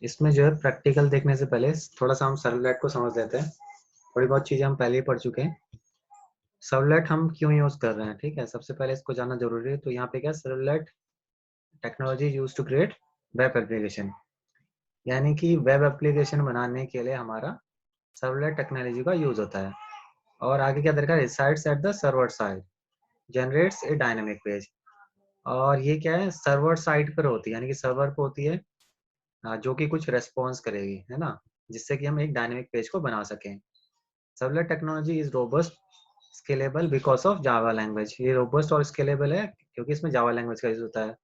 इसमें जो है प्रैक्टिकल देखने से पहले थोड़ा सा हम सर्वलेट को समझ लेते हैं। थोड़ी बहुत चीजें हम पहले ही पढ़ चुके हैं। सर्वलेट हम क्यों यूज कर रहे हैं, ठीक है, सबसे पहले इसको जानना जरूरी है। तो यहाँ पे क्या, servlet technology use to create web application, यानी कि वेब एप्लीकेशन बनाने के लिए हमारा सर्वलेट टेक्नोलॉजी का यूज होता है। और आगे क्या देखा, resides at the server side, generates A dynamic page. और ये क्या है, सर्वर साइड पर होती है, यानी कि सर्वर पर होती है, जो कि कुछ रेस्पॉन्स करेगी, है ना, जिससे कि हम एक डायनेमिक पेज को बना सकें। Servlet technology is robust scalable because of Java language. ये रोबस्ट और स्केलेबल है क्योंकि इसमें जावा लैंग्वेज का यूज होता है।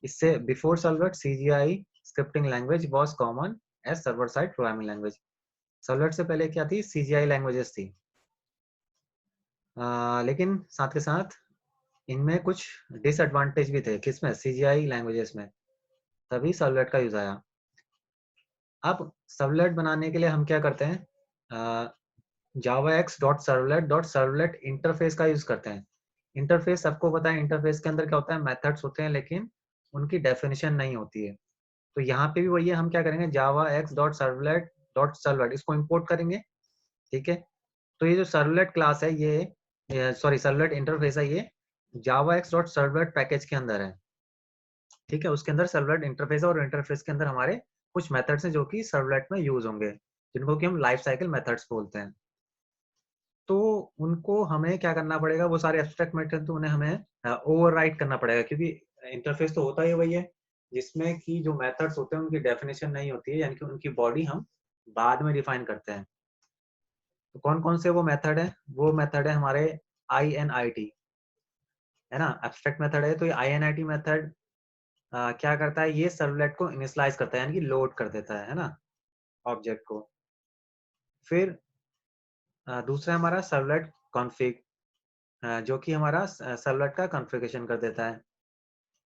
इससे before servlet CGI scripting language was common as server side programming language. Servlet से पहले क्या थी, सीजीआई लैंग्वेजेस थी। लेकिन साथ के साथ इनमें कुछ डिसएडवांटेज भी थे, किसमें, सीजीआई लैंग्वेजेस में। तभी सर्वलेट का यूज आया। अब सर्वलेट बनाने के लिए हम क्या करते हैं, जावा एक्स डॉट सर्वलेट इंटरफेस का यूज करते हैं। इंटरफेस सबको पता है, इंटरफेस के अंदर क्या होता है, मेथड्स होते हैं, लेकिन उनकी डेफिनेशन नहीं होती है। तो यहाँ पे भी वही है, हम क्या करेंगे, जावा एक्स डॉट सर्वलेट इसको इंपोर्ट करेंगे, ठीक है। तो ये जो सर्वलेट क्लास है, ये सॉरी सर्वलेट इंटरफेस है, ये जावा एक्स डॉट सर्वलेट पैकेज के अंदर है, ठीक है। उसके अंदर सर्वलेट इंटरफेस है और इंटरफेस के अंदर हमारे कुछ मेथड्स हैं जो कि सर्वलेट में यूज होंगे, जिनको कि हम लाइफ साइकिल मेथड्स बोलते हैं। तो उनको हमें क्या करना पड़ेगा, वो सारे एब्स्ट्रैक्ट मेथड तो उन्हें हमें ओवरराइट करना पड़ेगा, क्योंकि इंटरफेस तो होता ही वही है जिसमें कि जो मेथड्स होते हैं उनकी डेफिनेशन नहीं होती है, यानी कि उनकी बॉडी हम बाद में डिफाइन करते हैं। तो कौन कौन से वो मेथड है, वो मेथड है हमारे INIT, है ना, एब्स्ट्रैक्ट मेथड है। तो ये INIT मेथड क्या करता है, ये सर्वलेट को इनिशियलाइज करता है, यानी कि लोड कर देता है ना, ऑब्जेक्ट को। फिर दूसरा हमारा सर्वलेट कॉन्फ़िग, जो कि हमारा सर्वलेट का कॉन्फ़िगरेशन कर देता है।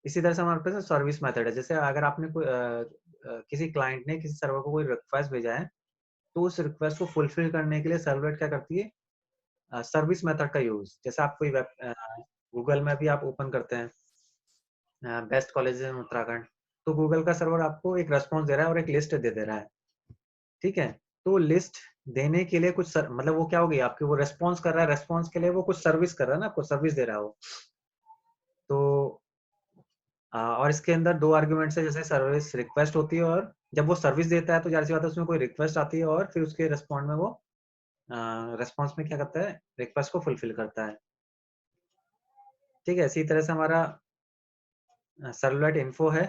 इसी तरह से हमारे पास सर्विस मेथड है। जैसे अगर आपने किसी क्लाइंट ने किसी सर्वर को कोई रिक्वेस्ट भेजा है, तो उस रिक्वेस्ट को फुलफिल करने के लिए सर्वलेट क्या करती है, सर्विस मेथड का यूज। जैसे आप कोई गूगल में भी आप ओपन करते हैं, बेस्ट कॉलेजेस इन उत्तराखंड, तो गूगल का सर्वर आपको एक रेस्पॉन्स दे रहा है और एक लिस्ट दे रहा है, ठीक है। तो लिस्ट देने के लिए कुछ मतलब वो क्या हो गई आपकी, वो रेस्पॉन्स कर रहा है, रेस्पॉन्स के लिए वो कुछ सर्विस कर रहा है ना, आपको सर्विस दे रहा है वो। तो और इसके अंदर दो आर्ग्यूमेंट्स है, जैसे सर्विस रिक्वेस्ट होती है, और जब वो सर्विस देता है तो जाहिर सी बात है उसमें कोई रिक्वेस्ट आती है, और फिर उसके रिस्पॉन्ड में वो रिस्पॉन्स में क्या करता है, रिक्वेस्ट को फुलफिल करता है, ठीक है। इसी तरह से हमारा सर्वलेट इन्फो है,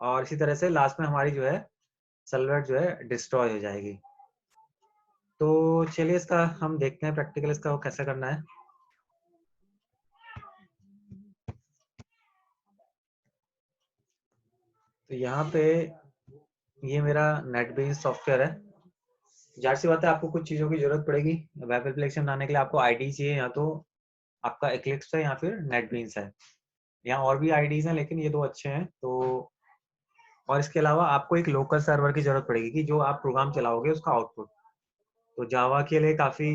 और इसी तरह से लास्ट में हमारी जो है सर्वलेट जो है डिस्ट्रॉय हो जाएगी। तो चलिए इसका हम देखते हैं प्रैक्टिकल, इसका वो कैसे करना है। तो यहाँ पे ये मेरा नेटबीन्स सॉफ्टवेयर है। जाहिर सी बात है आपको कुछ चीज़ों की जरूरत पड़ेगी वेब एप्लीकेशन बनाने के लिए। आपको आईडी चाहिए, या तो आपका एक्लिप्स है या फिर नेटबीन्स है। यहाँ और भी आईडीज हैं लेकिन ये दो अच्छे हैं। तो और इसके अलावा आपको एक लोकल सर्वर की जरूरत पड़ेगी कि जो आप प्रोग्राम चलाओगे उसका आउटपुट। तो जावा के लिए काफ़ी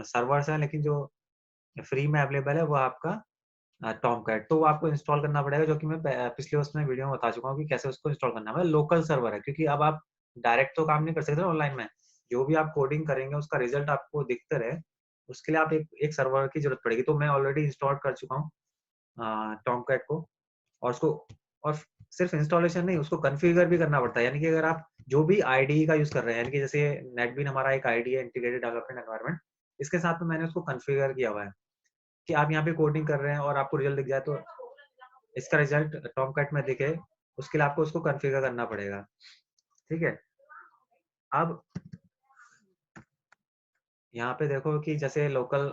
सर्वर्स हैं, लेकिन जो फ्री में अवेलेबल है वो आपका टॉमकैट। तो वो आपको इंस्टॉल करना पड़ेगा, जो कि मैं पिछले उसमें वीडियो में बता चुका हूँ कि कैसे उसको इंस्टॉल करना है। लोकल सर्वर है, क्योंकि अब आप डायरेक्ट तो काम नहीं कर सकते ऑनलाइन में। जो भी आप कोडिंग करेंगे उसका रिजल्ट आपको दिखते रहे, उसके लिए आप एक सर्वर की जरूरत पड़ेगी। तो मैं ऑलरेडी इंस्टॉल कर चुका हूँ टॉमकैट को, और उसको, और सिर्फ इंस्टॉलेशन नहीं, उसको कॉन्फ़िगर भी करना पड़ता है। यानी कि अगर आप जो भी आईडी का यूज कर रहे हैं, यानी कि जैसे नेटबीन हमारा एक आईडी है, इंटीग्रेटेड डेवलपमेंट एनवायरनमेंट, इसके साथ में मैंने उसको कॉन्फ़िगर किया हुआ है कि आप यहाँ पे कोडिंग कर रहे हैं और आपको रिजल्ट दिख जाए, तो इसका रिजल्ट टॉमकैट में दिखे, उसके लिए आपको उसको कॉन्फ़िगर करना पड़ेगा, ठीक है। अब यहाँ पे देखो कि जैसे लोकल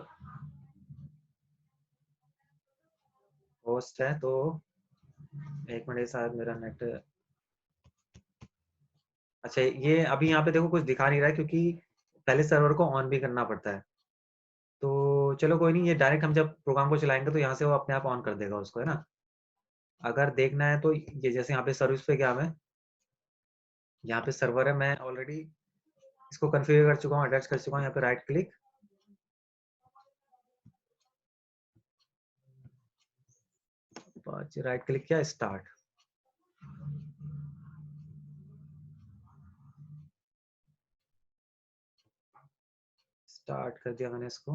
होस्ट है, तो एक मिनट, शायद मेरा नेट, अच्छा ये अभी यहाँ पे देखो कुछ दिखा नहीं रहा है, क्योंकि पहले सर्वर को ऑन भी करना पड़ता है। तो चलो कोई नहीं, ये डायरेक्ट हम जब प्रोग्राम को चलाएंगे तो यहाँ से वो अपने आप ऑन कर देगा उसको, है ना। अगर देखना है तो ये जैसे यहाँ पे सर्विस पे क्या है, यहाँ पे सर्वर है, मैं ऑलरेडी इसको कॉन्फ़िगर कर चुका हूँ, अटैच कर चुका हूँ। यहाँ पे राइट क्लिक, राइट क्लिक किया, स्टार्ट। स्टार्ट कर दिया मैंने इसको।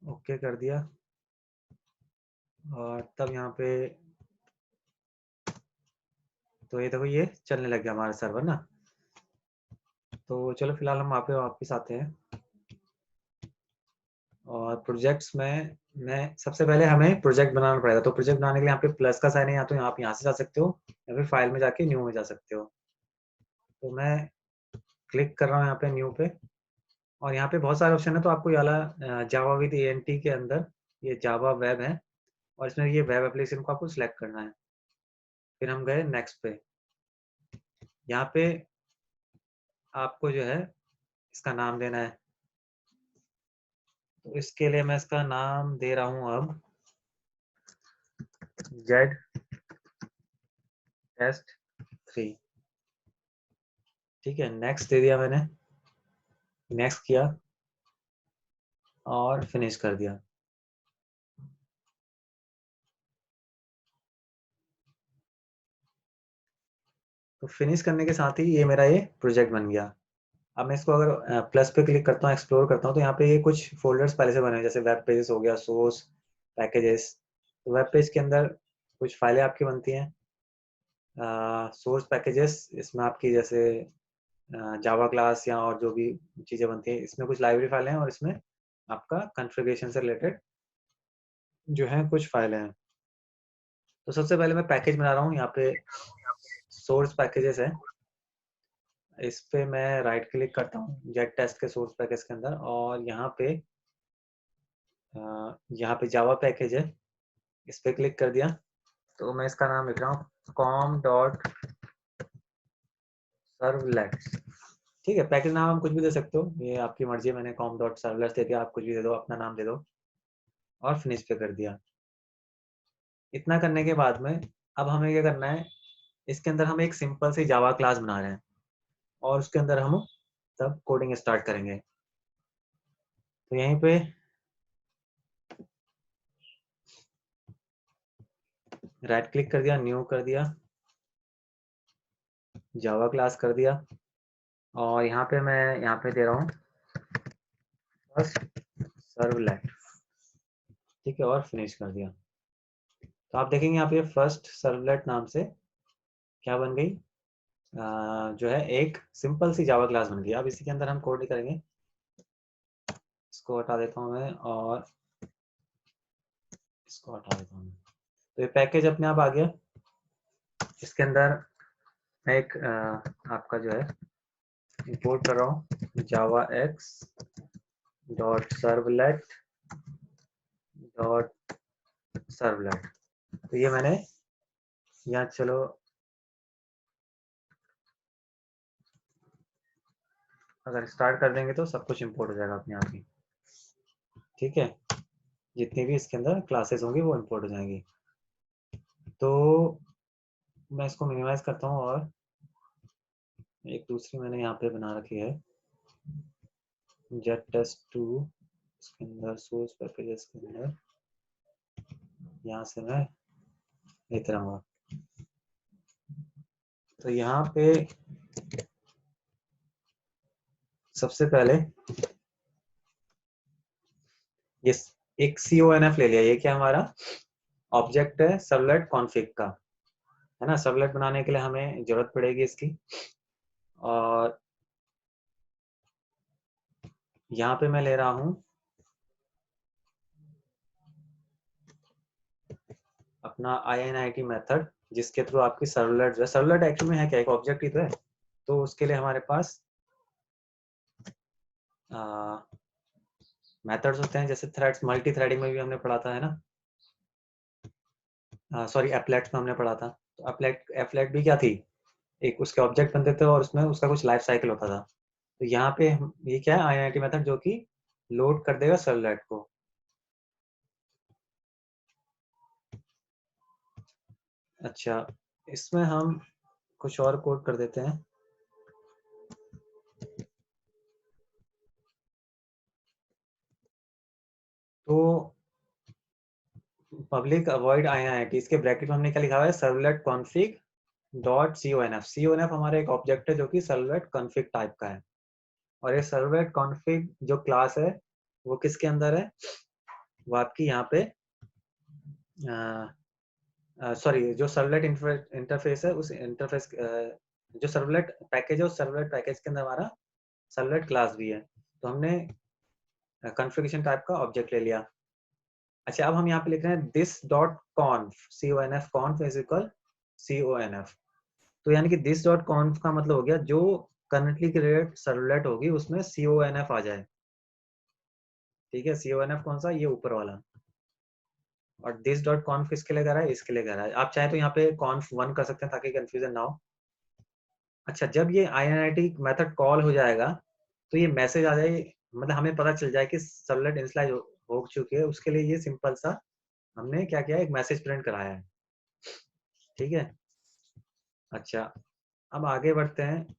ओके कर दिया और तब यहाँ पे तो ये देखो ये चलने लग गया हमारा सर्वर ना। तो चलो फिलहाल हम वहाँ पे वापस आते हैं और प्रोजेक्ट्स में मैं सबसे पहले हमें प्रोजेक्ट बनाना पड़ेगा। तो प्रोजेक्ट बनाने के लिए यहाँ पे प्लस का साइन है, या तो आप यहाँ से जा सकते हो या फिर फाइल में जाके न्यू में जा सकते हो। तो मैं क्लिक कर रहा हूँ यहाँ पे न्यू पे और यहाँ पे बहुत सारे ऑप्शन है। तो आपको ये वाला जावा विद एएनटी के अंदर ये जावा वेब है और इसमें ये वेब एप्लीकेशन को आपको सिलेक्ट करना है। फिर हम गए नेक्स्ट पे। यहाँ पे आपको जो है इसका नाम देना है। तो इसके लिए मैं इसका नाम दे रहा हूँ अब जेड टेस्ट 3। ठीक है, नेक्स्ट दे दिया मैंने, नेक्स्ट किया और फिनिश कर दिया। तो फिनिश करने के साथ ही ये मेरा ये प्रोजेक्ट बन गया। अब मैं इसको अगर प्लस पे क्लिक करता हूँ, एक्सप्लोर करता हूँ, तो यहाँ पे ये कुछ फोल्डर्स पहले से बने हैं, जैसे वेब पेजेस हो गया, सोर्स, पैकेजेस। तो वेब पेज के अंदर कुछ फाइलें आपकी बनती हैं। सोर्स पैकेजेस इसमें आपकी जैसे जावा क्लास या और जो भी चीज़ें बनती हैं, इसमें कुछ लाइब्रेरी फाइलें हैं और इसमें आपका कॉन्फ़िगरेशन से रिलेटेड जो है कुछ फाइलें हैं। तो सबसे पहले मैं पैकेज बना रहा हूँ। यहाँ पे सोर्स पैकेजेस है, इस पे मैं राइट क्लिक करता हूँ जेट टेस्ट के सोर्स पैकेज के अंदर और यहाँ पे जावा पैकेज है, इस पे क्लिक कर दिया। तो मैं इसका नाम लिख रहा हूँ com डॉट सर्वलेट्स। ठीक है, पैकेज नाम हम कुछ भी दे सकते हो, ये आपकी मर्जी है। मैंने com डॉट सर्वलेट्स दे दिया, आप कुछ भी दे दो, अपना नाम दे दो और फिनिश पे कर दिया। इतना करने के बाद में अब हमें क्या करना है, इसके अंदर हम एक सिंपल सी जावा क्लास बना रहे हैं और उसके अंदर हम तब कोडिंग स्टार्ट करेंगे। तो यहीं पे राइट क्लिक कर दिया, न्यू कर दिया, जावा क्लास कर दिया और यहाँ पे मैं यहाँ पे दे रहा हूँ फर्स्ट सर्वलेट। ठीक है, और फिनिश कर दिया। तो आप देखेंगे यहाँ पे फर्स्ट सर्वलेट नाम से क्या बन गई, जो है एक सिंपल सी जावा क्लास बन गई। अब इसी के अंदर हम कोड करेंगे। इसको हटा देता हूँ मैं और इसको हटा देता हूँ। तो ये पैकेज अपने आप आ गया। इसके अंदर मैं एक आपका जो है इंपोर्ट कर रहा हूँ जावा x dot servlet dot servlet. तो ये मैंने यहाँ चलो अगर स्टार्ट कर देंगे तो सब कुछ इंपोर्ट हो जाएगा अपने आप ही। ठीक है, जितनी भी इसके अंदर क्लासेस होंगी वो इंपोर्ट हो जाएंगी। तो मैं इसको मिनिमाइज करता हूँ और एक दूसरी मैंने यहाँ पे बना रखी है जेट टेस्ट 2। इसके अंदर सोर्स पैकेजेस के अंदर यहाँ से मैं लेते रहूँगा। तो यहाँ पे सबसे पहले ये एक CONF ले लिया। ये क्या हमारा ऑब्जेक्ट है सर्वलेट कॉन्फ़िग का, है ना। सर्वलेट बनाने के लिए हमें जरूरत पड़ेगी इसकी। और यहाँ पे मैं ले रहा हूँ अपना INIT मेथड, जिसके थ्रू आपकी सर्वलेट जो है, सर्वलेट एक्चुअली में है क्या, एक ऑब्जेक्ट ही तो है। तो उसके लिए हमारे पास मेथड्स होते हैं, जैसे थ्रेड्स, मल्टी थ्रेडिंग में भी हमने पढ़ा था, है ना। सॉरी, एप्लेट्स में हमने पढ़ा था। तो एप्लेट भी क्या थी, एक उसके ऑब्जेक्ट बनते थे और उसमें उसका कुछ लाइफ साइकिल होता था। तो यहाँ पे ये क्या है, INIT मेथड, जो कि लोड कर देगा सर्वलेट को। अच्छा, इसमें हम कुछ और कोड कर देते हैं। तो पब्लिक अवॉइड IIT, इसके ब्रैकेट में हमने क्या लिखा हुआ है, servlet config dot CONF। CONF हमारा एक ऑब्जेक्ट है जो कि सर्वलेट कॉन्फिग टाइप का है, और ये सर्वलेट कॉन्फिग जो क्लास है वो किसके अंदर है, वो आपकी यहाँ पे सॉरी जो सर्वलेट इंटरफेस है उस इंटरफेस जो सर्वलेट पैकेज है उस सर्वलेट पैकेज के अंदर हमारा सर्वलेट क्लास भी है। तो हमने कॉन्फ़िगरेशन टाइप का ऑब्जेक्ट ले लिया। अच्छा, अब हम यहाँ पे लिख रहे हैं this dot कॉन्फ, CONF, कॉन्फ is equal CONF। तो यानी कि दिस डॉट कॉन्फ का मतलब हो गया जो करंटली क्रिएट सर्वलेट होगी उसमें CONF आ जाए। ठीक है, CONF कौन सा, ये ऊपर वाला। और दिस डॉट कॉन्फ किसके लिए कर रहा है, इसके लिए कर रहा है। आप चाहे तो यहाँ पे conf1 कर सकते हैं ताकि कंफ्यूजन ना हो। अच्छा, जब ये INIT मेथड कॉल हो जाएगा तो ये मैसेज आ जाए, मतलब हमें पता चल जाए कि सर्वलेट इनिशियलाइज हो चुकी है। उसके लिए ये सिंपल सा हमने क्या किया, एक मैसेज प्रिंट कराया है। ठीक है। अच्छा, अब आगे बढ़ते हैं।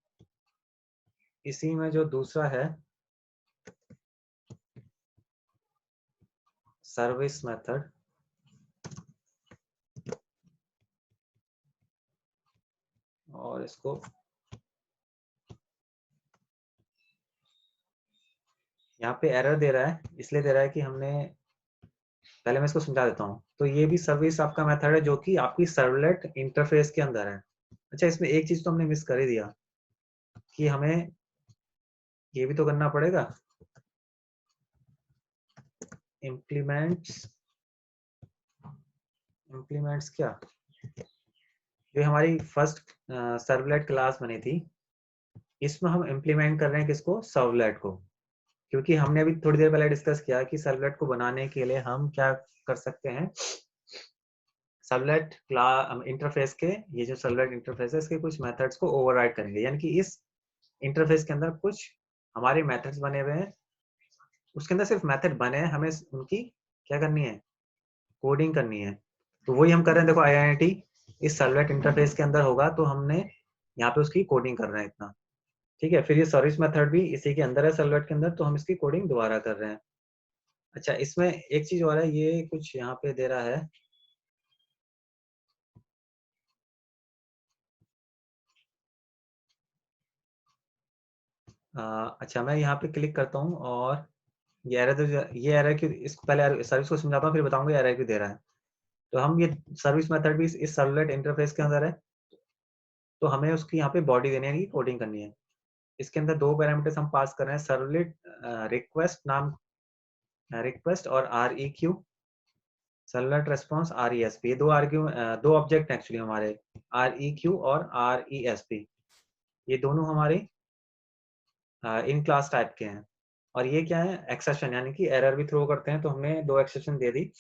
इसी में जो दूसरा है सर्विस मेथड, और इसको यहाँ पे एरर दे रहा है, इसलिए दे रहा है कि हमने, पहले मैं इसको समझा देता हूँ। तो ये भी सर्विस आपका मेथड है जो कि आपकी सर्वलेट इंटरफेस के अंदर है। अच्छा, इसमें एक चीज तो हमने मिस कर ही दिया कि हमें ये भी तो करना पड़ेगा, इम्प्लीमेंट्स। इम्प्लीमेंट्स क्या, ये हमारी फर्स्ट सर्वलेट क्लास बनी थी, इसमें हम इम्प्लीमेंट कर रहे हैं किसको, सर्वलेट को। क्योंकि हमने अभी थोड़ी देर पहले डिस्कस किया कि सर्वलेट को बनाने के लिए हम क्या कर सकते हैं, सर्वलेट इंटरफेस के, ये जो सर्वलेट इंटरफेस है इसके कुछ मेथड्स को ओवरराइड करेंगे। यानी कि इस इंटरफेस के अंदर कुछ हमारे मेथड्स बने हुए हैं, उसके अंदर सिर्फ मेथड बने हैं, हमें उनकी क्या करनी है, कोडिंग करनी है। तो वही हम कर रहे हैं। देखो IIT इस सर्वलेट इंटरफेस के अंदर होगा तो हमने यहाँ पे उसकी कोडिंग कर रहे हैं इतना। ठीक है, फिर ये सर्विस मेथड भी इसी के अंदर है सर्वलेट के अंदर, तो हम इसकी कोडिंग दोबारा कर रहे हैं। अच्छा, इसमें एक चीज और है, ये कुछ यहाँ पे दे रहा है, अच्छा मैं यहाँ पे क्लिक करता हूँ और ये एरर, ये एरर क्यों, इसको पहले सर्विस को समझाता हूँ फिर बताऊंगा एरर क्यों दे रहा है। तो हम ये सर्विस मेथड भी इस सर्वलेट इंटरफेस के अंदर है, तो हमें उसकी यहाँ पे बॉडी देनी है, कोडिंग करनी है। इसके अंदर दो पैरामीटर्स हम पास कर रहे हैं, सर्वलेट रिक्वेस्ट नाम, रिक्वेस्ट और REQ, सर्वलेट रेस्पॉन्स RESP। ये दो ऑब्जेक्ट एक्चुअली हमारे, REQ और RESP, ये दोनों हमारे इन क्लास टाइप के हैं। और ये क्या है, एक्सेप्शन, यानी कि एरर भी थ्रो करते हैं। तो हमने दो एक्सेप्शन दे दी,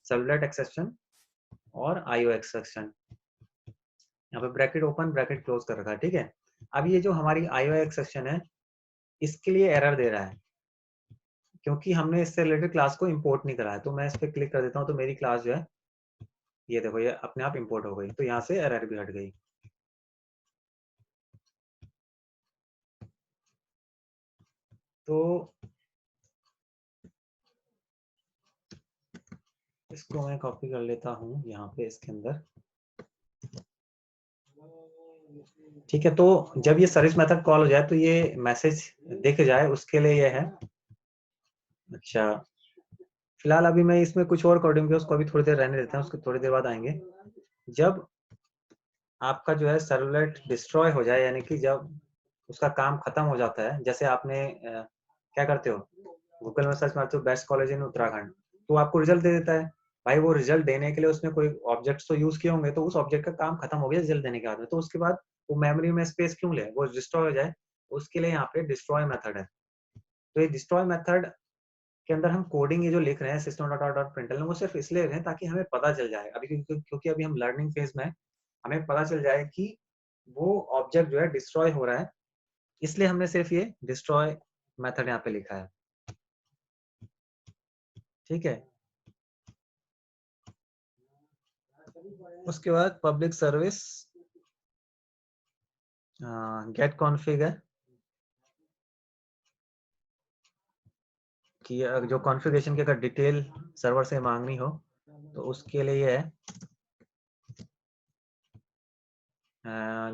सर्वलेट एक्सेप्शन और IO एक्सेप्शन। यहाँ पे ब्रैकेट ओपन ब्रैकेट क्लोज कर रखा है। ठीक है, अब ये जो हमारी IO एक्सेप्शन है इसके लिए एरर दे रहा है क्योंकि हमने इससे रिलेटेड क्लास को इंपोर्ट नहीं करा है। तो मैं इस पर क्लिक कर देता हूँ तो मेरी क्लास जो है, ये देखो ये अपने आप इंपोर्ट हो गई, तो यहाँ से एरर भी हट गई। तो इसको मैं कॉपी कर लेता हूँ यहाँ पे इसके अंदर। ठीक है, तो जब ये सर्विस मेथड कॉल हो जाए तो ये मैसेज दिख जाए, उसके लिए ये है। अच्छा, फिलहाल अभी मैं इसमें कुछ और कोडिंग किया, उसको अभी थोड़ी देर रहने देते हैं, उसके थोड़ी देर बाद आएंगे। जब आपका जो है सर्वलेट डिस्ट्रॉय हो जाए, यानी कि जब उसका काम खत्म हो जाता है, जैसे आपने क्या करते हो, गूगल में सर्च मारते हो बेस्ट कॉलेज इन उत्तराखंड, तो आपको रिजल्ट दे देता है। भाई वो रिजल्ट देने के लिए उसने कोई ऑब्जेक्ट्स तो यूज किए होंगे, तो उस ऑब्जेक्ट का काम खत्म हो गया रिजल्ट देने के बाद में, तो उसके बाद वो मेमोरी में स्पेस क्यों ले, वो डिस्ट्रॉय हो जाए, उसके लिए यहाँ पे डिस्ट्रॉय मेथड है। तो ये डिस्ट्रॉय मेथड के अंदर हम कोडिंग ये जो लिख रहे हैं system dot out dot println, वो सिर्फ इसलिए लिख रहे हैं ताकि हमें पता चल जाए अभी, क्योंकि अभी हम लर्निंग फेज में है, हमें पता चल जाए कि वो ऑब्जेक्ट जो है डिस्ट्रॉय हो रहा है, इसलिए हमने सिर्फ ये डिस्ट्रॉय मेथड यहाँ पे लिखा है। ठीक है, उसके बाद पब्लिक सर्विस गेट कॉन्फ़िग है कि जो कॉन्फ़िगरेशन की अगर डिटेल सर्वर से मांगनी हो तो उसके लिए है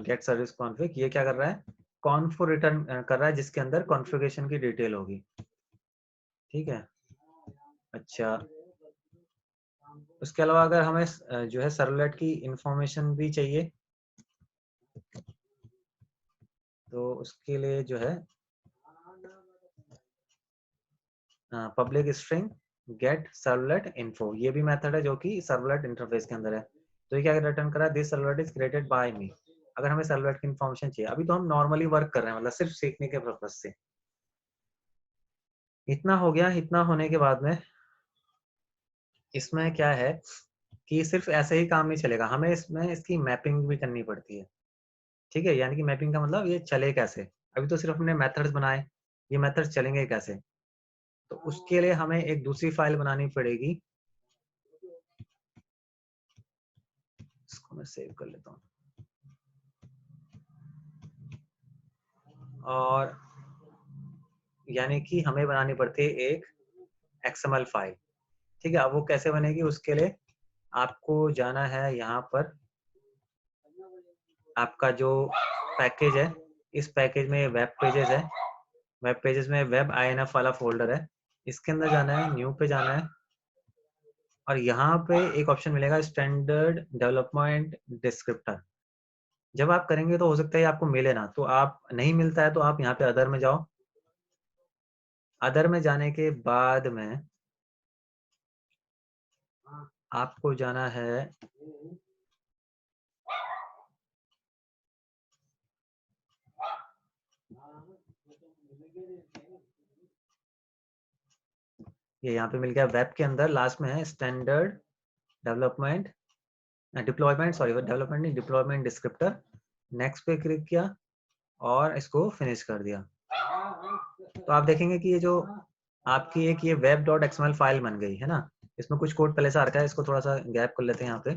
गेट सर्विस कॉन्फ़िग। ये क्या कर रहा है, कॉन्फ रिटर्न कर रहा है जिसके अंदर कॉन्फ़िगरेशन की डिटेल होगी। ठीक है, अच्छा उसके अलावा अगर हमें जो है सर्वलेट की इंफॉर्मेशन भी चाहिए तो उसके लिए जो है public string gate servlet info, ये भी मेथड है जो कि सर्वलेट इंटरफेस के अंदर है। तो ये क्या रिटर्न कर रहा है, this servlet is created by me. अगर हमें सर्वलेट की इंफॉर्मेशन चाहिए, अभी तो हम नॉर्मली वर्क कर रहे हैं, मतलब सिर्फ सीखने के पर्पज से। इतना हो गया। इतना होने के बाद में इसमें क्या है कि सिर्फ ऐसे ही काम नहीं चलेगा, हमें इसमें इसकी मैपिंग भी करनी पड़ती है। ठीक है, यानी कि मैपिंग का मतलब ये चले कैसे। अभी तो सिर्फ हमने मेथड्स बनाए, ये मेथड्स चलेंगे कैसे, तो उसके लिए हमें एक दूसरी फाइल बनानी पड़ेगी। इसको मैं सेव कर लेता हूँ। और यानी कि हमें बनानी पड़ती है एक XML फाइल। ठीक है, अब वो कैसे बनेगी, उसके लिए आपको जाना है यहाँ पर, आपका जो पैकेज है, इस पैकेज में वेब पेजेस है, वेब पेजेस में वेब INF वाला फोल्डर है, इसके अंदर जाना है, न्यू पे जाना है, और यहाँ पे एक ऑप्शन मिलेगा स्टैंडर्ड डेवलपमेंट डिस्क्रिप्टर। जब आप करेंगे तो हो सकता है आपको मिले ना, तो आप नहीं मिलता है तो आप यहाँ पे अदर में जाओ। अदर में जाने के बाद में आपको जाना है ये यहाँ पे मिल गया, वेब के अंदर लास्ट में है standard development deployment, sorry development नहीं, डिप्लॉयमेंट डिस्क्रिप्टर। नेक्स्ट पे क्लिक किया और इसको फिनिश कर दिया। तो आप देखेंगे कि ये जो आपकी एक ये web.xml फाइल बन गई है ना, इसमें कुछ कोड पहले से आ रखा है, इसको थोड़ा सा गैप कर लेते हैं यहाँ पे।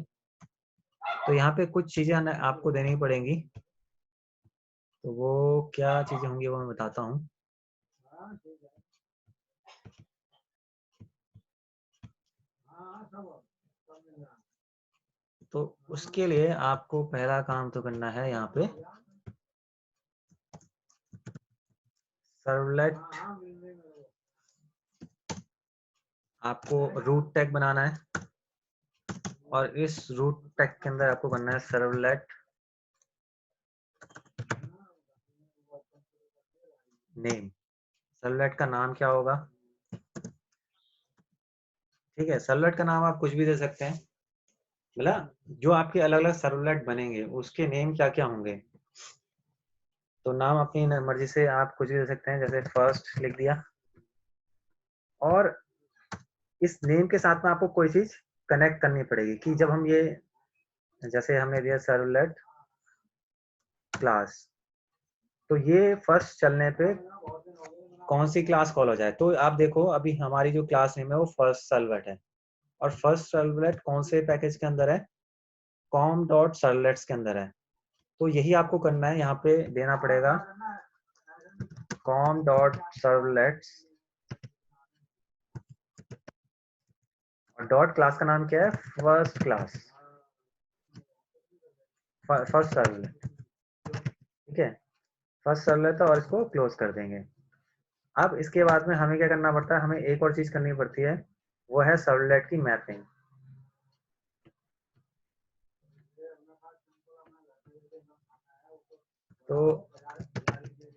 तो यहाँ पे कुछ चीजें आपको देनी पड़ेंगी, तो वो क्या चीजें होंगी वो मैं बताता हूँ। तो उसके लिए आपको पहला काम तो करना है, यहाँ पे सर्वलेट, आपको रूट टैग बनाना है, और इस रूट टैग के अंदर आपको करना है सर्वलेट नेम। सर्वलेट का नाम क्या होगा, ठीक है, सर्वलेट का नाम आप कुछ भी दे सकते हैं, मतलब जो आपके अलग अलग सर्वलेट बनेंगे उसके नेम क्या क्या होंगे। तो नाम अपनी मर्जी से आप कुछ भी दे सकते हैं, जैसे फर्स्ट लिख दिया, और इस नेम के साथ में आपको कोई चीज कनेक्ट करनी पड़ेगी कि जब हम ये, जैसे हमने दिया सर्वलेट क्लास, तो ये फर्स्ट चलने पे कौन सी क्लास कॉल हो जाए। तो आप देखो अभी हमारी जो क्लास नेम है वो फर्स्ट सर्वलेट है, और फर्स्ट सर्वलेट कौन से पैकेज के अंदर है, com.servlets के अंदर है। तो यही आपको करना है, यहाँ पे देना पड़ेगा com.servlets, और डॉट क्लास का नाम क्या है, फर्स्ट क्लास, फर्स्ट सर्वलेट। ठीक है, फर्स्ट सर्वलेट, और इसको क्लोज कर देंगे। अब इसके बाद में हमें क्या करना पड़ता है, हमें एक और चीज करनी पड़ती है, वो है सर्वलेट की मैपिंग। तो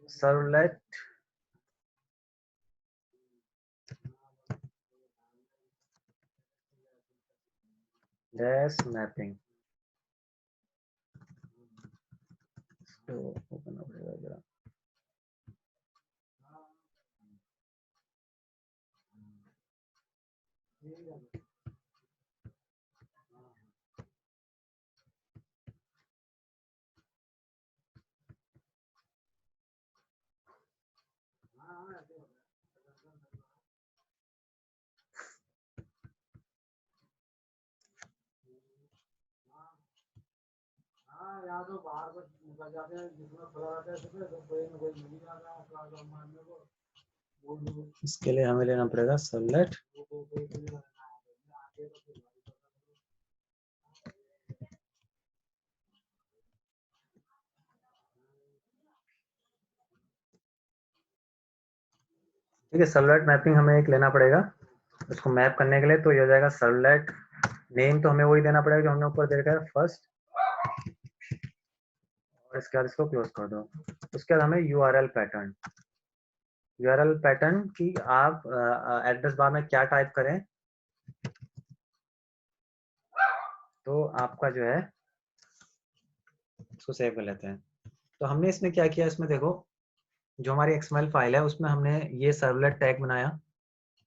सर्वलेट डैश मैपिंग, तो ओपन करना पड़ेगा जरा। इसके लिए हमें लेना पड़ेगा सर्वलेट ठीक है, सर्वलेट मैपिंग हमें एक लेना पड़ेगा उसको मैप करने के लिए। तो ये हो जाएगा सर्वलेट नेम, तो हमें वही देना पड़ेगा जो हमने ऊपर देखा है फर्स्ट, और इसके बाद इसको क्लोज कर दो। उसके बाद हमें यूआरएल पैटर्न, यूआरएल पैटर्न की आप एड्रेस बार में क्या टाइप करें तो आपका जो है इसको सेव कर लेते हैं। तो हमने इसमें क्या किया, इसमें देखो जो हमारी XML फाइल है उसमें हमने ये सर्वलेट टैग बनाया,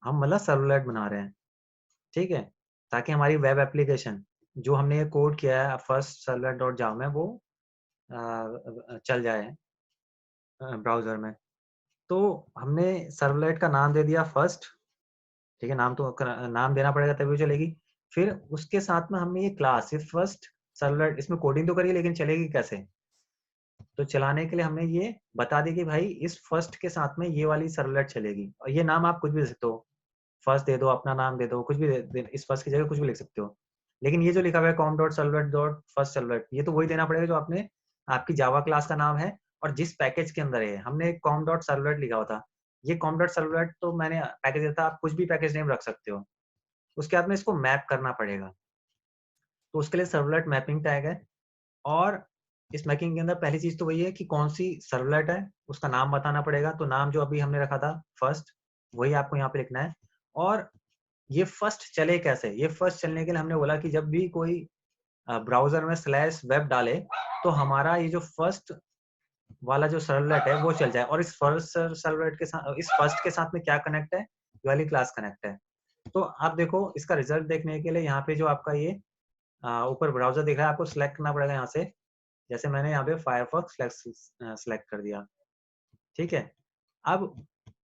हम मतलब सर्वलेट बना रहे हैं, ठीक है, ताकि हमारी वेब एप्लीकेशन जो हमने ये कोड किया है फर्स्ट सर्वलेट डॉट जावा में वो चल जाए ब्राउजर में। तो हमने सर्वलेट का नाम दे दिया फर्स्ट, ठीक है, नाम तो नाम देना पड़ेगा तभी वो चलेगी। फिर उसके साथ में हमने ये क्लास ये फर्स्ट सर्वलेट, इसमें कोडिंग तो करिए लेकिन चलेगी कैसे, तो चलाने के लिए हमने ये बता दी कि भाई इस फर्स्ट के साथ में ये वाली सर्वलेट चलेगी, और ये नाम आप कुछ भी दे सकते हो, फर्स्ट दे दो, अपना नाम दे दो, कुछ भी इस फर्स्ट की जगह कुछ भी लिख सकते हो। लेकिन ये जो लिखा हुआ है com dot servlet dot first servlet, ये तो वही देना पड़ेगा जो आपने आपकी जावा क्लास का नाम है और जिस पैकेज के अंदर है। हमने कॉम डॉट सर्वलेट लिखा हुआ था, ये कॉम डॉट सर्वलेट तो मैंने पैकेज दिया था, आप कुछ भी पैकेज नेम रख सकते हो। उसके बाद में इसको मैप करना पड़ेगा, तो उसके लिए सर्वलेट मैपिंग टैग है। और इस मैपिंग के अंदर पहली चीज तो वही है कि कौन सी सर्वलेट है उसका नाम बताना पड़ेगा, तो नाम जो अभी हमने रखा था फर्स्ट वही आपको यहाँ पे लिखना है। और ये फर्स्ट चले कैसे, ये फर्स्ट चलने के लिए हमने बोला कि जब भी कोई ब्राउजर में स्लैश वेब डाले तो हमारा ये जो फर्स्ट वाला जो सर्वलेट है वो चल जाए। और इस फर्स्ट सर्वलेट के साथ, इस फर्स्ट के साथ में क्या कनेक्ट है, ये वाली क्लास कनेक्ट है। तो आप देखो इसका रिजल्ट देखने के लिए यहाँ पे जो आपका ये ऊपर ब्राउजर दिख रहा है आपको सिलेक्ट करना पड़ेगा यहाँ से, जैसे मैंने यहाँ पे फायरफॉक्स सेलेक्ट कर दिया, ठीक है। अब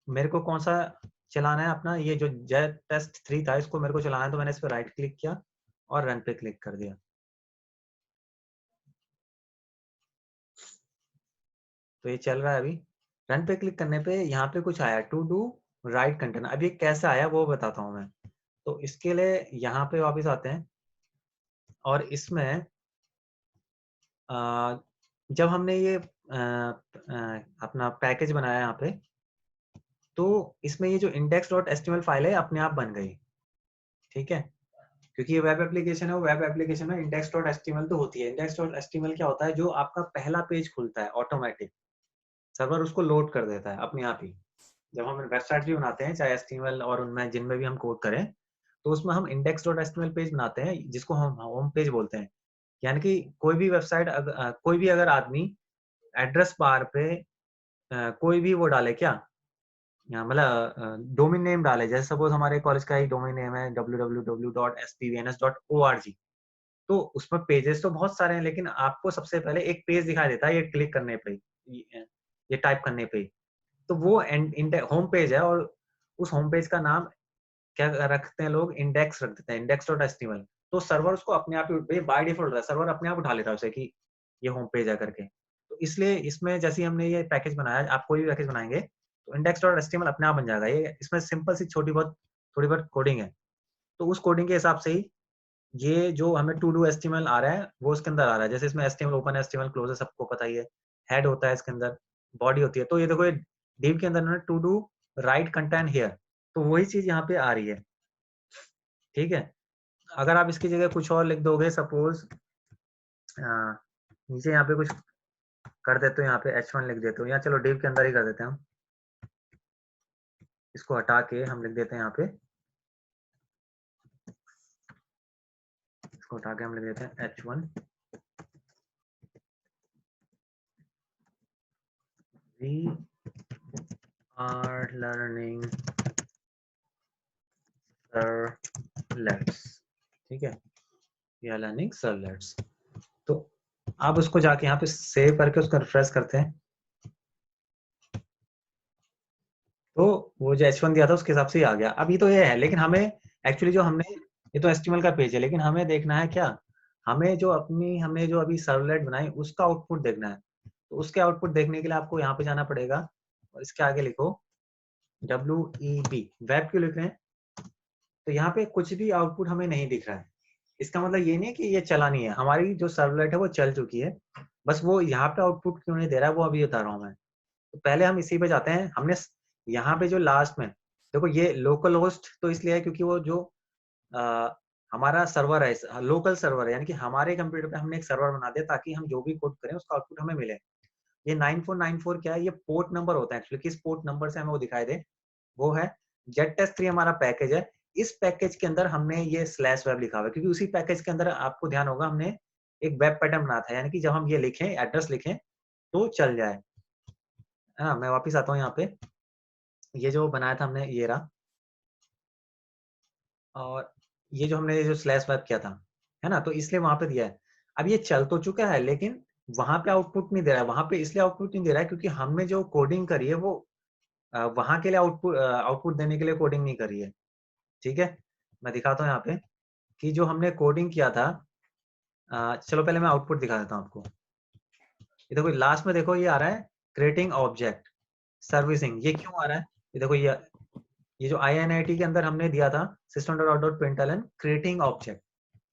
मेरे को कौन सा चलाना है, अपना ये जो जेट टेस्ट 3 था इसको मेरे को चलाना है, तो मैंने इस पर राइट क्लिक किया और रन पे क्लिक कर दिया। तो ये चल रहा है अभी। रन पे क्लिक करने पे यहाँ पे कुछ आया टू डू राइट कंटेनर, अब ये कैसे आया वो बताता हूँ मैं। तो इसके लिए यहाँ पे वापस आते हैं और इसमें जब हमने ये अपना पैकेज बनाया यहाँ पे, तो इसमें ये जो index.html फाइल है अपने आप बन गई, ठीक है, क्योंकि ये वेब एप्लीकेशन है, वो वेब एप्लीकेशन में index.html तो होती है। index.html क्या होता है, जो आपका पहला पेज खुलता है ऑटोमेटिक, सर्वर उसको लोड कर देता है अपने आप ही। जब हम वेबसाइट भी बनाते हैं चाहे HTML और उनमें जिनमें भी हम कोड करें, तो उसमें हम index.html पेज बनाते हैं जिसको हम होम पेज बोलते हैं। यानी कि कोई भी वेबसाइट कोई भी अगर आदमी एड्रेस बार पे कोई भी वो डाले क्या, मतलब डोमेन नेम डाले, जैसे सपोज हमारे कॉलेज का ही डोमेन नेम है www.spvns.org, तो उसमें पेजेस तो बहुत सारे हैं लेकिन आपको सबसे पहले एक पेज दिखाई देता है ये क्लिक करने पे, ये टाइप करने पे, तो वो होम पेज है। और उस होम पेज का नाम क्या रखते हैं लोग, इंडेक्स रख देते हैं, index.html। तो सर्वर उसको अपने आप ही बाय डिफॉल्ट सर्वर अपने आप उठा लेता है उसे कि ये होम पेज है करके। तो इसलिए इसमें जैसे हमने ये पैकेज बनाया, आप कोई भी पैकेज बनाएंगे तो index.html अपने आप बन जाएगा। ये इसमें सिंपल सी थोड़ी बहुत कोडिंग है। तो उस कोडिंग के हिसाब से ही ये जो हमें टू डू HTML आ रहा है वो उसके अंदर आ रहा है। जैसे इसमें HTML ओपन HTML क्लोज है, सबको पता ही है, हेड होता है इसके अंदर, बॉडी होती है। तो ये देखो ये div के अंदर ना to do right content here, तो वही चीज यहाँ पे आ रही है, ठीक है। अगर आप इसकी जगह कुछ और लिख दोगे, सपोज नीचे यहाँ पे कुछ कर देते हो, यहाँ पे H1 लिख देते हो, या चलो div के अंदर ही कर देते हैं हम, इसको हटा के हम लिख देते हैं यहाँ पे, इसको हटा के हम लिख देते हैं H1 we are learning servlets, ठीक है, we are learning servlets। तो आप उसको जाके यहाँ पे सेव करके उसको रिफ्रेश करते हैं, तो वो जो H1 दिया था उसके हिसाब से ही आ गया। अभी तो ये है, लेकिन हमें एक्चुअली जो हमने, ये तो HTML का पेज है, लेकिन हमें देखना है क्या, हमें जो अपनी हमने जो अभी सर्वलेट बनाई उसका आउटपुट देखना है। तो उसके आउटपुट देखने के लिए आपको यहाँ पे जाना पड़ेगा और इसके आगे लिखो WEB, वेब क्यों लिख रहे हैं, तो यहाँ पे कुछ भी आउटपुट हमें नहीं दिख रहा है। इसका मतलब ये नहीं कि ये चला नहीं है, हमारी जो सर्वलेट है वो चल चुकी है, बस वो यहाँ पे आउटपुट क्यों नहीं दे रहा है वो अभी बता रहा हूँ मैं। तो पहले हम इसी पे जाते हैं, हमने यहाँ पे जो लास्ट में देखो ये लोकल होस्ट तो इसलिए है क्योंकि वो जो हमारा सर्वर है लोकल सर्वर है, यानी कि हमारे कंप्यूटर पे हमने एक सर्वर बना दिया ताकि हम जो भी कोड करें उसका आउटपुट हमें मिले। ये 9494 क्या है, ये पोर्ट नंबर होता है एक्चुअली, किस पोर्ट नंबर से हमें वो दिखाई दे, वो है जेटटेस्ट 3 हमारा पैकेज है। इस पैकेज के अंदर हमने ये स्लैश वेब लिखा हुआ है क्योंकि उसी पैकेज के अंदर आपको ध्यान होगा हमने एक वेब पैटर्न बनाया था, यानी कि जब हम ये लिखें एड्रेस लिखें तो चल जाए। हाँ, मैं वापस आता हूँ यहाँ पे, ये जो बनाया था हमने ये रहा, और ये जो हमने जो स्लैश वेब किया था, है ना, तो इसलिए वहां पे दिया है। अब ये चल तो चुका है लेकिन वहां पे आउटपुट नहीं दे रहा है, वहां पे इसलिए आउटपुट नहीं दे रहा है क्योंकि हमने जो कोडिंग करी है वो वहां के लिए आउटपुट आउटपुट देने के लिए कोडिंग नहीं करी है। ठीक है, मैं दिखाता हूँ यहाँ पे कि जो हमने कोडिंग किया था, चलो पहले मैं आउटपुट दिखा देता हूँ आपको। ये देखो लास्ट में देखो ये आ रहा है क्रिएटिंग ऑब्जेक्ट सर्विसिंग, ये क्यों आ रहा है, ये देखो ये जो INIT के अंदर हमने दिया था system.out.println क्रिएटिंग ऑब्जेक्ट,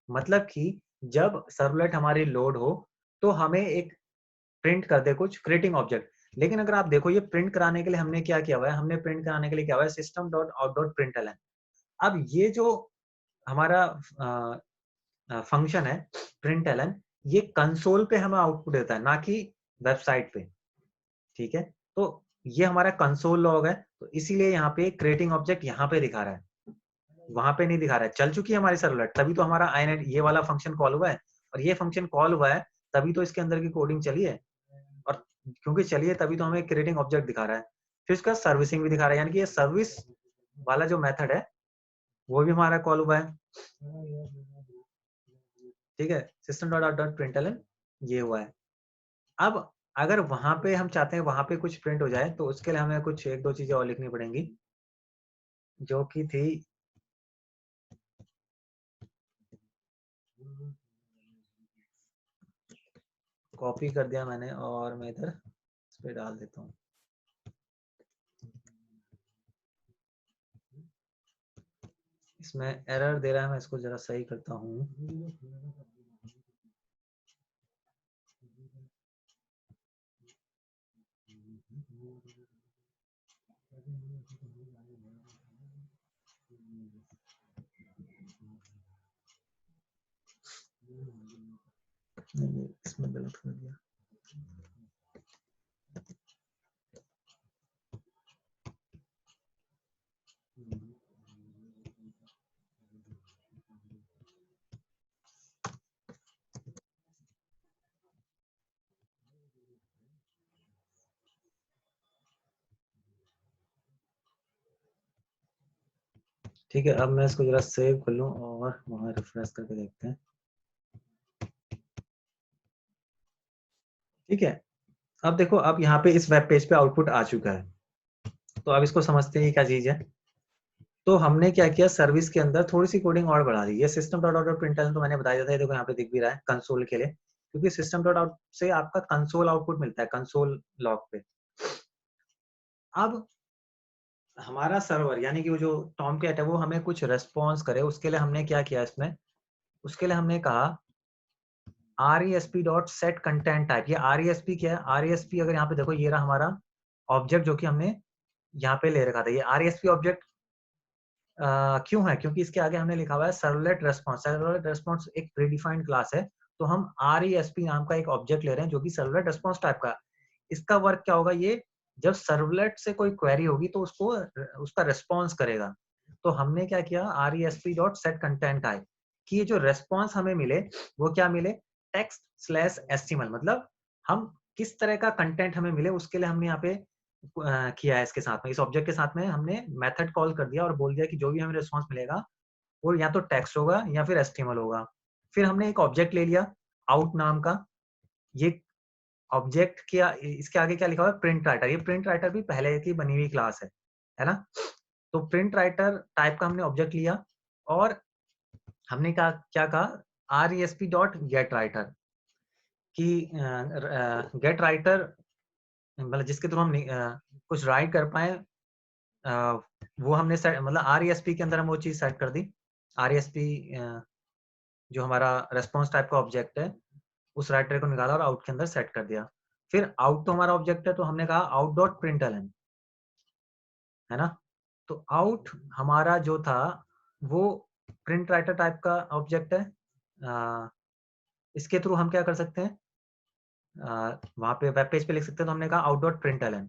मतलब कि जब सर्वलेट हमारी लोड हो तो हमें एक प्रिंट कर दे कुछ क्रिएटिंग ऑब्जेक्ट। लेकिन अगर आप देखो ये प्रिंट कराने के लिए हमने क्या किया हुआ है, हमने प्रिंट कराने के लिए क्या हुआ है system.out.println। अब ये जो हमारा फंक्शन है println, ये कंसोल पे हमें आउटपुट देता है ना कि वेबसाइट पे। ठीक है, तो ये हमारा कंसोल लॉग है, तो इसीलिए यहाँ पे क्रिएटिंग ऑब्जेक्ट यहाँ पे दिखा रहा है, वहां पे नहीं दिखा रहा है। चल चुकी है हमारी सर्वलेट, तभी तो हमारा inet ये वाला फंक्शन कॉल हुआ है, और ये फंक्शन कॉल हुआ है तभी तो इसके अंदर की कोडिंग चली है, और क्योंकि चलिए तभी तो हमें क्रिएटिंग ऑब्जेक्ट दिखा रहा है। फिर उसका सर्विसिंग भी दिखा रहा है, यानी कि ये सर्विस वाला जो मेथड है वो भी हमारा कॉल हुआ है। ठीक है, system.out.println ये हुआ है। अब अगर वहां पे हम चाहते हैं वहां पे कुछ प्रिंट हो जाए तो उसके लिए हमें कुछ एक दो चीजें और लिखनी पड़ेंगी, जो कि थी कॉपी कर दिया मैंने और मैं इधर इस पे डाल देता हूँ। इसमें एरर दे रहा है, मैं इसको जरा सही करता हूँ। इसमें गलत कर दिया। ठीक है, अब मैं इसको जरा सेव कर लूँ और वहां रिफ्रेश करके देखते हैं। ठीक है, अब देखो अब यहाँ पे इस वेब पेज पे आउटपुट आ चुका है, तो अब इसको समझते हैं क्या चीज है। तो हमने क्या किया, सर्विस के अंदर थोड़ी सी कोडिंग और बढ़ा दी। ये system.out.println तो मैंने बताया था, ये देखो यहाँ पे दिख भी रहा है कंसोल के लिए, क्योंकि system.out से आपका कंसोल आउटपुट मिलता है कंसोल लॉग पे। अब हमारा सर्वर यानी कि वो जो टॉमकैट है वो हमें कुछ रेस्पॉन्स करे, उसके लिए हमने क्या किया इसमें, उसके लिए हमने कहा resp.setContentType। ये resp क्या है, resp अगर यहाँ पे देखो ये रहा हमारा ऑब्जेक्ट जो कि हमने यहाँ पे ले रखा था। ये resp ऑब्जेक्ट क्यों है, क्योंकि इसके आगे हमने लिखा हुआ है सर्वलेट रेस्पॉन्स। सर्वलेट रेस्पॉन्स एक प्रीडिफाइंड क्लास है, तो हम RESP नाम का एक ऑब्जेक्ट ले रहे हैं जो कि सर्वलेट रेस्पॉन्स टाइप का। इसका वर्क क्या होगा, ये जब सर्वलेट से कोई क्वेरी होगी तो उसको उसका रेस्पॉन्स करेगा। तो हमने क्या किया, resp.setContentType कि ये जो रेस्पॉन्स हमें मिले वो क्या मिले, text/html, मतलब हम किस तरह का कंटेंट हमें मिले उसके लिए हमने यहाँ पे किया है। इसके साथ में, इस ऑब्जेक्ट के साथ में हमने मेथड कॉल कर दिया और बोल दिया कि जो भी हमें रिस्पॉन्स मिलेगा वो या तो टेक्स्ट होगा या फिर HTML होगा। फिर हमने एक ऑब्जेक्ट ले लिया आउट नाम का। ये ऑब्जेक्ट क्या, इसके आगे क्या लिखा हुआ है, प्रिंट राइटर। ये प्रिंट राइटर भी पहले की बनी हुई क्लास है ना। तो प्रिंट राइटर टाइप का हमने ऑब्जेक्ट लिया और हमने कहा क्या कहा, resp.getWriter कि गेट राइटर मतलब जिसके थ्रू हम कुछ राइट कर पाए, वो हमने सेट, मतलब RESP के अंदर हम वो चीज सेट कर दी। RESP जो हमारा रेस्पॉन्स टाइप का ऑब्जेक्ट है उस राइटर को निकाला और आउट के अंदर सेट कर दिया। फिर आउट तो हमारा ऑब्जेक्ट है तो हमने कहा out.println है ना। तो आउट हमारा जो था वो प्रिंट राइटर टाइप का ऑब्जेक्ट है। इसके थ्रू हम क्या कर सकते हैं, वहां पे वेब पेज पे लिख सकते हैं। तो हमने कहा आउट डॉट प्रिंटलन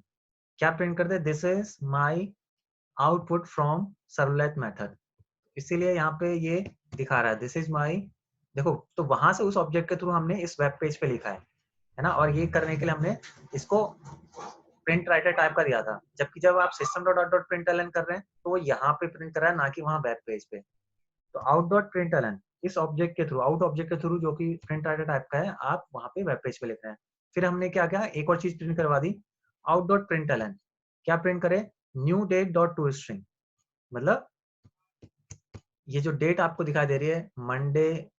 क्या प्रिंट करते हैं, this is my output from servlet method. इसीलिए यहाँ पे ये दिखा रहा है दिस इज माई, देखो तो वहां से उस ऑब्जेक्ट के थ्रू हमने इस वेब पेज पे लिखा है ना। और ये करने के लिए हमने इसको प्रिंट राइटर टाइप का दिया था, जबकि जब आप system dot out dot println कर रहे हैं तो वो यहाँ पे प्रिंट कर रहा है, ना कि वहाँ वेब पेज पे। तो आउट डॉट प्रिंटलन इस ऑब्जेक्ट के थ्रू, आउट ऑब्जेक्ट के थ्रू जो कि प्रिंट राइटर टाइप का है, आप वहाँ पे वेब पेज पे लिख रहे हैं। फिर हमने क्या किया, एक और चीज प्रिंट करवा दी, आउट डॉट प्रिंटलन क्या प्रिंट करे, new date dot to string. मतलब ये जो डेट आपको दिखाई दे रही है मंडे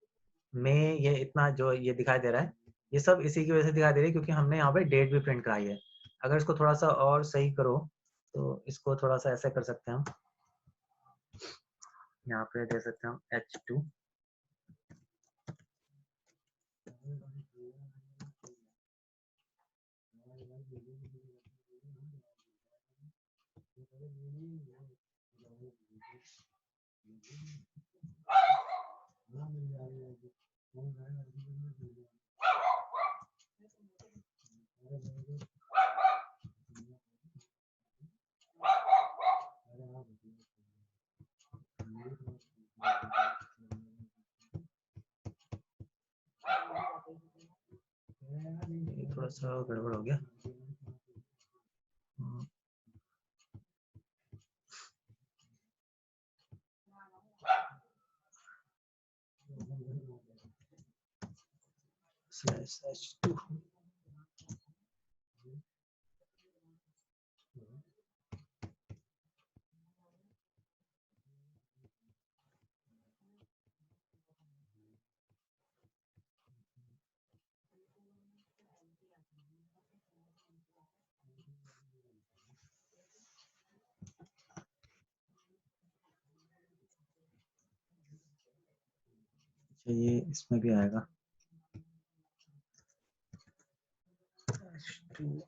में, ये इतना जो ये दिखाई दे रहा है, ये सब इसी की वजह से दिखाई दे रही है क्योंकि हमने यहाँ पे डेट भी प्रिंट कराई है। अगर इसको थोड़ा सा और सही करो तो इसको थोड़ा सा ऐसे कर सकते हैं हम, यहाँ पे दे सकते हैं हम H2। थोड़ा सा गड़बड़ हो गया। /H2 ये इसमें भी आएगा H2।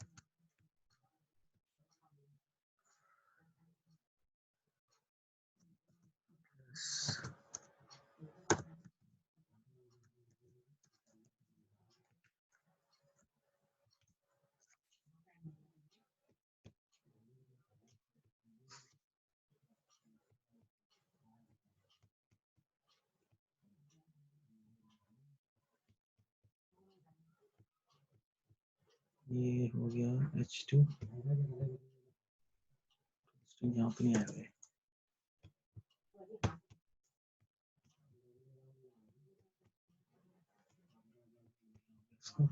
ये हो गया H2, यहाँ पे नहीं आएगा। इसको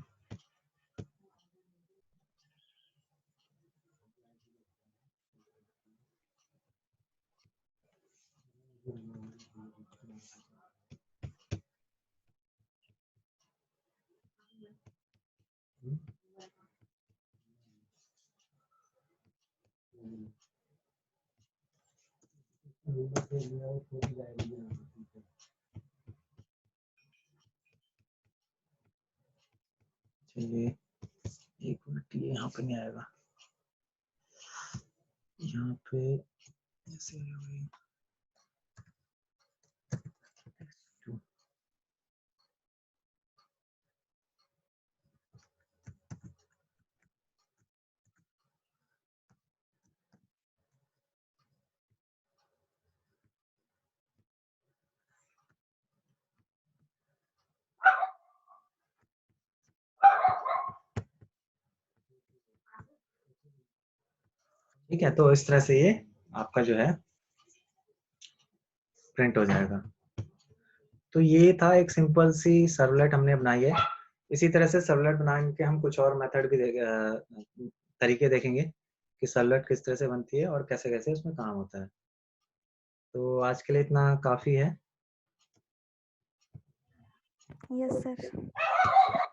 चलिए एक मिनट, ये यहाँ पे नहीं आएगा, यहाँ पे ऐसे ठीक है। तो इस तरह से ये आपका जो है प्रिंट हो जाएगा। तो ये था एक सिंपल सी सर्वलेट हमने बनाई है। इसी तरह से सर्वलेट बनाने के हम कुछ और मेथड भी तरीके देखेंगे कि सर्वलेट किस तरह से बनती है और कैसे कैसे उसमें काम होता है। तो आज के लिए इतना काफी है। Yes sir.